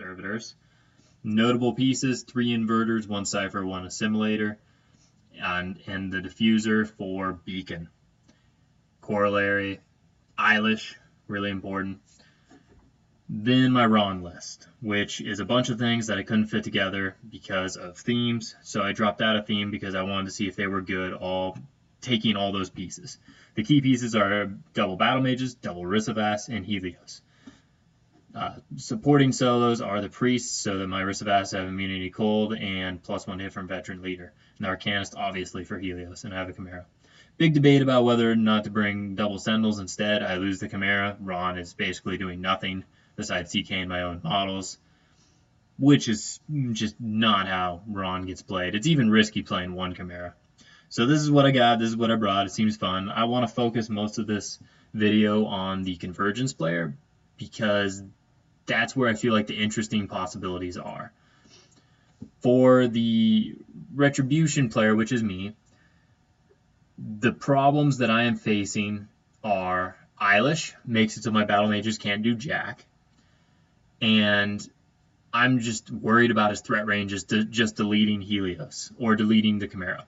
servitors. Notable pieces, 3 inverters, 1 cipher, 1 assimilator, and the diffuser for beacon. Corollary, eilish, really important. Then my Rahn list, which is a bunch of things that I couldn't fit together because of themes. So I dropped out a theme because I wanted to see if they were good, taking all those pieces. The key pieces are double battle mages, double ryssovass, and Helios. Supporting solos are the priests, so that my ryssovass have immunity cold and +1 hit from veteran leader. And the arcanist, obviously, for Helios, and I have a chimera. Big debate about whether or not to bring double sentinels instead. I lose the chimera. Rahn is basically doing nothing besides CKing my own models, which is just not how Rahn gets played. It's even risky playing 1 chimera. So this is what I got. This is what I brought. It seems fun. I want to focus most of this video on the Convergence player because that's where I feel like the interesting possibilities are. For the Retribution player, which is me, the problems that I am facing are eilish makes it so my battle mages can't do jack, and I'm just worried about his threat range just deleting Helios or deleting the chimera,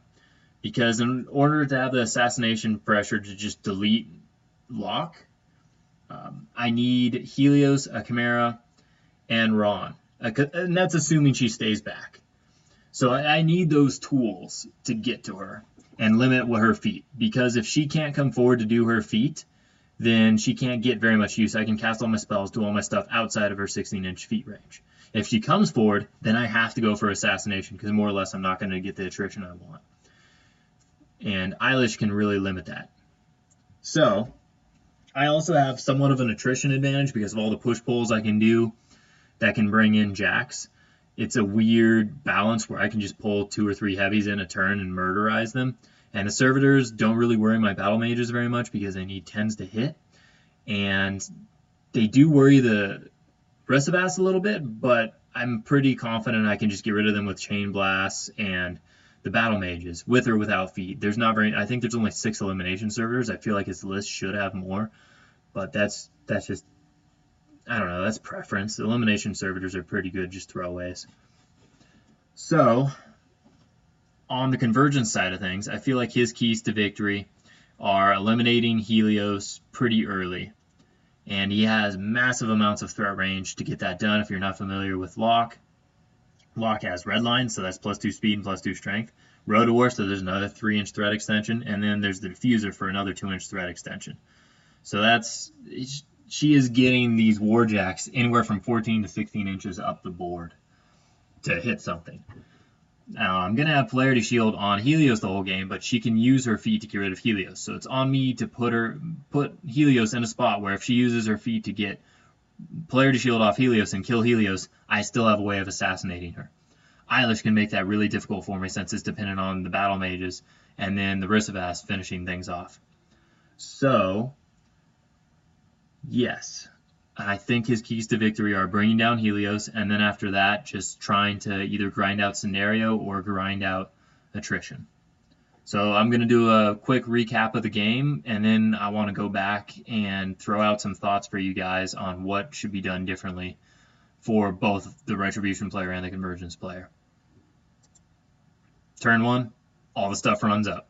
because in order to have the assassination pressure to just delete Locke, I need Helios, a chimera, and Rahn, and that's assuming she stays back. So I need those tools to get to her and limit her feat, because if she can't come forward to do her feat, then she can't get very much use. I can cast all my spells, do all my stuff outside of her 16-inch feet range. If she comes forward, then I have to go for assassination, because more or less I'm not going to get the attrition I want. And eilish can really limit that. So I also have somewhat of an attrition advantage because of all the push-pulls I can do that can bring in jacks. It's a weird balance where I can just pull 2 or 3 heavies in a turn and murderize them. And the servitors don't really worry my battle mages very much because they need 10s to hit. And they do worry the ryssovass a little bit, but I'm pretty confident I can just get rid of them with chain blasts and the battle mages, with or without feet. There's not very, I think there's only 6 elimination servitors. I feel like his list should have more, but that's just, I don't know, that's preference. The elimination servitors are pretty good, just throwaways. So, on the Convergence side of things, I feel like his keys to victory are eliminating Helios pretty early. And he has massive amounts of threat range to get that done. If you're not familiar with Locke, Locke has red line, so that's +2 speed and +2 strength. Rotowar, so there's another 3-inch threat extension. And then there's the diffuser for another 2-inch threat extension. So she is getting these warjacks anywhere from 14 to 16 inches up the board to hit something. Now, I'm going to have Polarity Shield on Helios the whole game, but she can use her feat to get rid of Helios. So it's on me to put Helios in a spot where if she uses her feat to get Polarity Shield off Helios and kill Helios, I still have a way of assassinating her. eilish can make that really difficult for me since it's dependent on the battle mages and then the ryssovass finishing things off. So, yes, I think his keys to victory are bringing down Helios, and then after that, just trying to either grind out scenario or grind out attrition. So I'm going to do a quick recap of the game, and then I want to go back and throw out some thoughts for you guys on what should be done differently for both the Retribution player and the Convergence player. Turn 1, all the stuff runs up.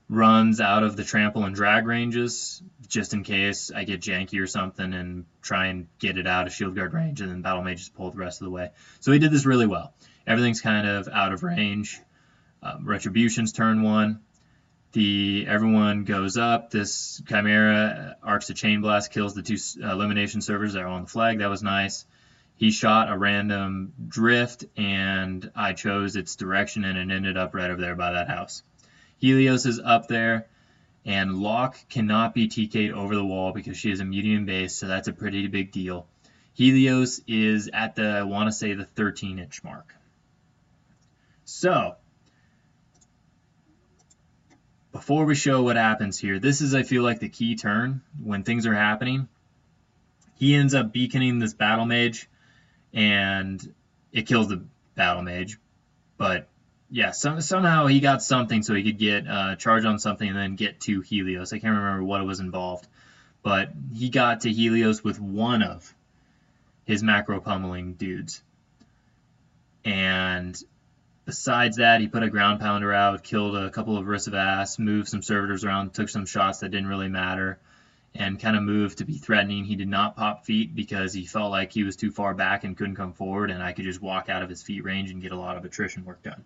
Runs out of the trample and drag ranges, just in case I get janky or something and try and get it out of shield guard range, and then battle mages pull the rest of the way. So he did this really well. Everything's kind of out of range. Retribution's turn 1. Everyone goes up. This chimera arcs a chain blast, kills the 2 elimination servers that are on the flag. That was nice. He shot a random drift, and I chose its direction, and it ended up right over there by that house. Helios is up there, and Locke cannot be TK'd over the wall because she is a medium base, so that's a pretty big deal. Helios is at I want to say the 13-inch mark. So, before we show what happens here, this is, I feel like, the key turn when things are happening. He ends up beaconing this battle mage, and it kills the battle mage, but yeah, somehow he got something so he could get charge on something and then get to Helios. I can't remember what was involved, but he got to Helios with one of his macro pummeling dudes. And besides that, he put a ground pounder out, killed a couple of ryssovass, moved some servitors around, took some shots that didn't really matter, and kind of moved to be threatening. He did not pop feet because he felt like he was too far back and couldn't come forward, and I could just walk out of his feet range and get a lot of attrition work done.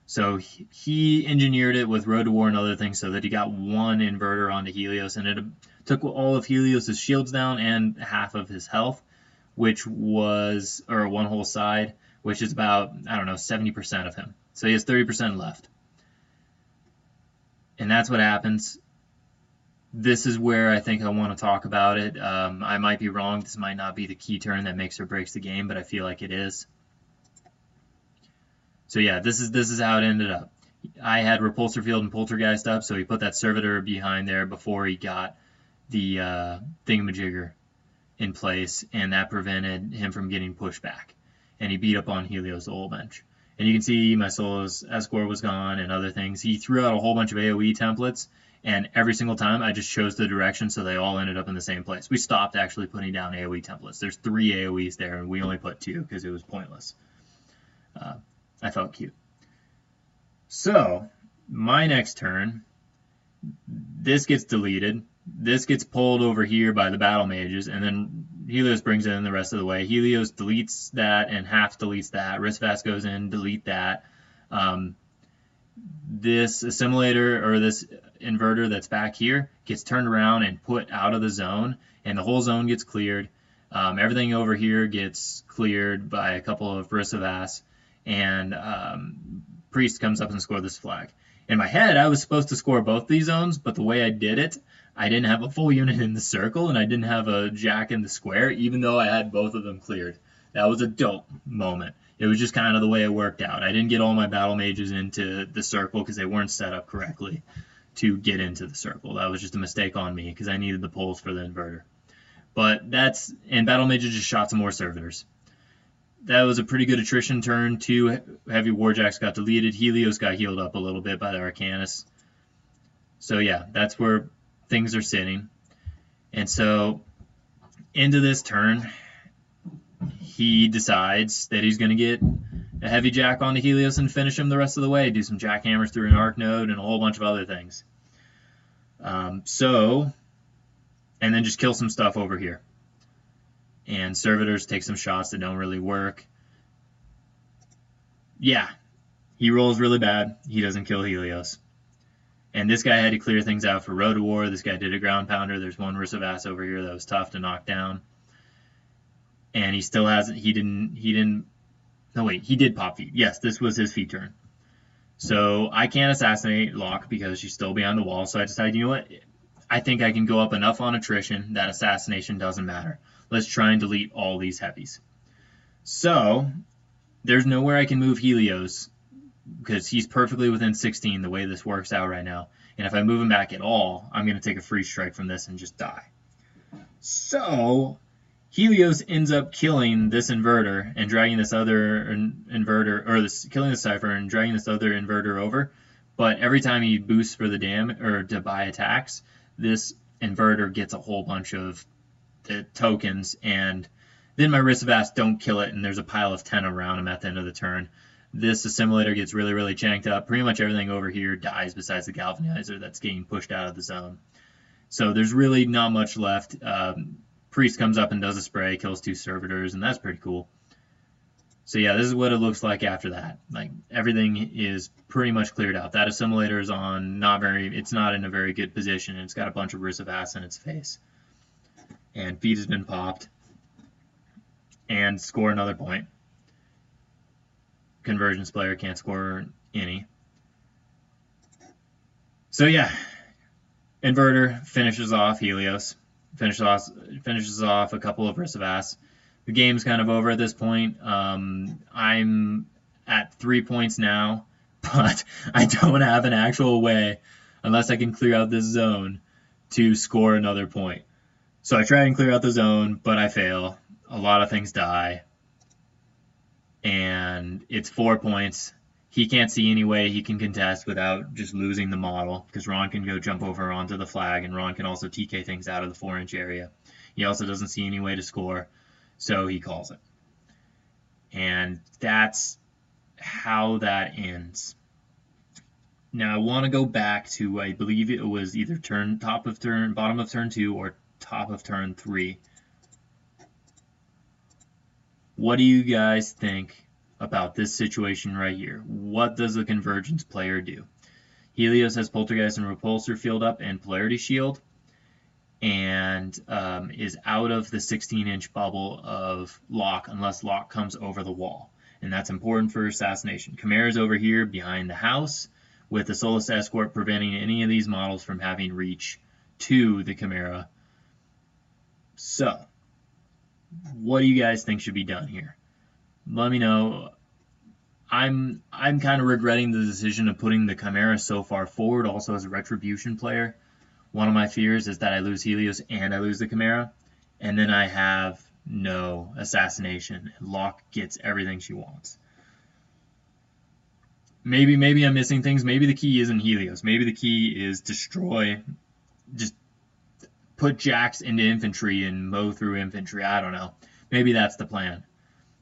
So he engineered it with Road to War and other things so that he got one inverter onto Helios, and it took all of Helios' shields down and half of his health, which was, or one whole side, which is about, I don't know, 70% of him. So he has 30% left. And that's what happens. This is where I think I want to talk about it. I might be wrong. This might not be the key turn that makes or breaks the game, but I feel like it is. So yeah, this is how it ended up. I had repulsor field and poltergeist up, so he put that servitor behind there before he got the thingamajigger in place, and that prevented him from getting pushed back. And he beat up on Helios the whole bench. And you can see my Solo's escort was gone and other things. He threw out a whole bunch of AoE templates, and every single time I just chose the direction so they all ended up in the same place. We stopped actually putting down AoE templates. There's 3 AoEs there, and we only put 2 because it was pointless. I felt cute. So, my next turn, this gets deleted. This gets pulled over here by the battle mages, and then Helios brings it in the rest of the way. Helios deletes that and half deletes that. Ryssovass goes in, delete that. This assimilator, or this inverter that's back here, gets turned around and put out of the zone, and the whole zone gets cleared. Everything over here gets cleared by a couple of ryssovass, and Priest comes up and scores this flag. In my head, I was supposed to score both these zones, but the way I did it, I didn't have a full unit in the circle, and I didn't have a jack in the square, even though I had both of them cleared. That was a dope moment. It was just kind of the way it worked out. I didn't get all my battle mages into the circle because they weren't set up correctly to get into the circle. That was just a mistake on me because I needed the pulls for the inverter. But that's, and battle mages just shot some more servitors. That was a pretty good attrition turn. 2 heavy warjacks got deleted. Helios got healed up a little bit by the arcanist. So yeah, that's where things are sitting. And so into this turn, he decides that he's going to get a heavy jack onto Helios and finish him the rest of the way. Do some jackhammers through an arc node and a whole bunch of other things. And then just kill some stuff over here. And servitors take some shots that don't really work. Yeah, he rolls really bad. He doesn't kill Helios. And this guy had to clear things out for Road to War. This guy did a ground pounder. There's one ryssovass over here that was tough to knock down. And he still hasn't, he did pop feet. Yes, this was his feet turn. So I can't assassinate Locke because she's still behind the wall. So I decided, you know what? I think I can go up enough on attrition that assassination doesn't matter. Let's try and delete all these heavies. So there's nowhere I can move Helios because he's perfectly within 16 the way this works out right now. And if I move him back at all, I'm going to take a free strike from this and just die. So Helios ends up killing this inverter and dragging this other inverter, or killing the cipher and dragging this other inverter over. But every time he boosts for the damage or to buy attacks, this inverter gets a whole bunch of the tokens, and then my ryssovass don't kill it, and there's a pile of 10 around him at the end of the turn. This assimilator gets really, really chanked up. Pretty much everything over here dies besides the galvanizer that's getting pushed out of the zone. So there's really not much left. Priest comes up and does a spray, kills 2 servitors, and that's pretty cool. So yeah, this is what it looks like after that. Like, everything is pretty much cleared out. That assimilator is on it's not in a very good position, and it's got a bunch of ryssovass in its face. And feet has been popped. And score another point. Convergence player can't score any. So yeah, Inverter finishes off Helios. Finishes off a couple of ryssovass. The game's kind of over at this point. I'm at 3 points now, but I don't have an actual way, unless I can clear out this zone, to score another point. So I try and clear out the zone, but I fail. A lot of things die. And it's 4 points. He can't see any way he can contest without just losing the model, because Rahn can go jump over onto the flag, and Rahn can also TK things out of the 4-inch area. He also doesn't see any way to score. So he calls it. And that's how that ends. Now I want to go back to, I believe it was either top of turn, bottom of turn 2 or top of turn 3. What do you guys think about this situation right here? What does the Convergence player do? Helios has Poltergeist and Repulsor field up and Polarity Shield, and is out of the 16-inch bubble of Locke unless Locke comes over the wall. And that's important for assassination. Chimera's over here behind the house, with the Solus Escort preventing any of these models from having reach to the Chimera. So, what do you guys think should be done here? Let me know. I'm kind of regretting the decision of putting the Chimera so far forward, also as a Retribution player. One of my fears is that I lose Helios and I lose the Chimera, and then I have no assassination, and Locke gets everything she wants. Maybe I'm missing things. Maybe the key isn't Helios. Maybe the key is destroy, just put Jax into infantry and mow through infantry. I don't know. Maybe that's the plan.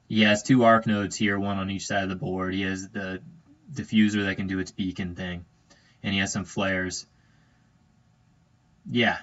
He has 2 arc nodes here, one on each side of the board. He has the diffuser that can do its beacon thing, and he has some flares. Yeah,